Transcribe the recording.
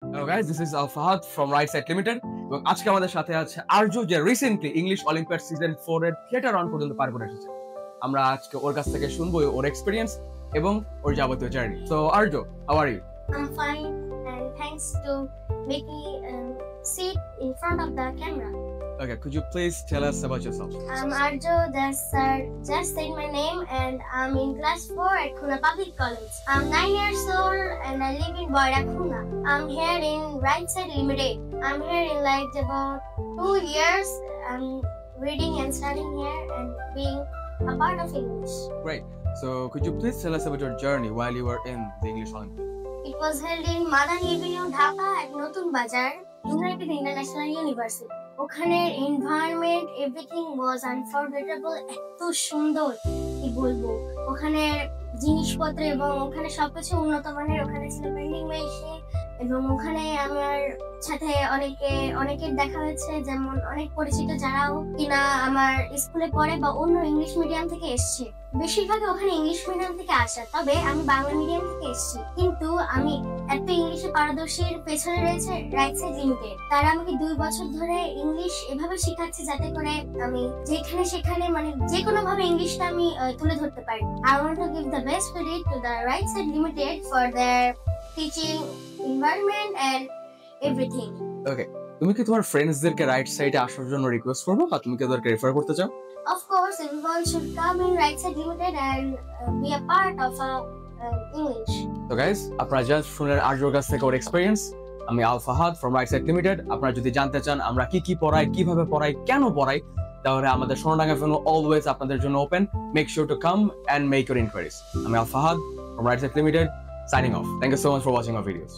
Hello guys, this is Al Fahad from Right Side Limited এবং আজকে আমাদের সাথে আছে আরজু যে রিসেন্টলি ইংলিশ অলিম্পিয়াড সিজন 4 এর থিয়েটার রাউন্ড পর্যন্ত পার করে এসেছে। আমরা আজকে ওর কাছ থেকে শুনবো ওর এক্সপেরিয়েন্স এবং ওর যাবতীয় journey. So Arzoo, how are you? I'm fine, and thanks to make me sit in front of the camera. Okay, could you please tell us about yourself? I'm Arjo, just said my name, and I'm in class 4 at Khuna Public College. I'm 9 years old and I live in Boira Khuna. I'm here in Right Side Limited. I'm here in like about 2 years. I'm reading and studying here and being a part of English. Great. So could you please tell us about your journey while you were in the English Olympiad? It was held in Madan Avenue, Dhaka at Notun Bazar, United International University. ওখানের environment everything was unforgettable, এত সুন্দর কি বলবো। ওখানের জিনিসপত্র এবং ওখানে সবকিছু উন্নত মানের। ওখানে ছিল পেন্টিং মেশিন এবং ওখানে আমার সাথে অনেকের দেখা হয়েছে, যেমন অনেক পরিচিত যারাও কিনা আমার স্কুলে পড়ে বা অন্য ইংলিশ মিডিয়াম থেকে এসছে। বেশিরভাগই ওখানে ইংলিশ মিডিয়াম থেকে আসা, তবে আমি বাংলা মিডিয়াম থেকে এসেছি। কিন্তু আমি এত ইংলিশে পারদর্শীর পেছনে রয়েছে রাইট সাইড লিমিটেড। তারা আমাকে 2 বছর ধরে ইংলিশ এভাবে শেখাচ্ছে যাতে করে আমি যেখানে সেখানে মানে যে কোনো ভাবে ইংলিশটা আমি তুলে ধরতে পারি। I want to give the best credit to the Right Side Limited for their teaching environment and everything. Okay, তুমি কি তোমার ফ্রেন্ডসদেরকে রাইট সাইডে আসার জন্য রিকোয়েস্ট করবে বা তুমি কি ওদেরকে রেফার করতে চাও? Of course, everyone should come in Right Side Limited and be a part of English. So guys, আপনারা জাস্ট শুনলেন আরজুর কাছ থেকে ওর এক্সপেরিয়েন্স। আমি আল ফাহাদ ফ্রম রাইট সাইড লিমিটেড। আপনারা যদি জানতে চান আমরা কি পড়াই, কিভাবে পড়াই, কেন পড়াই, তাহলে আমাদের সোনাডাঙ্গা ফোন অলওয়েজ আপনাদের জন্য open. Make sure to come and make your inquiries. আমি Al Fahad from Right Side Limited, signing off. Thank you so much for watching our videos.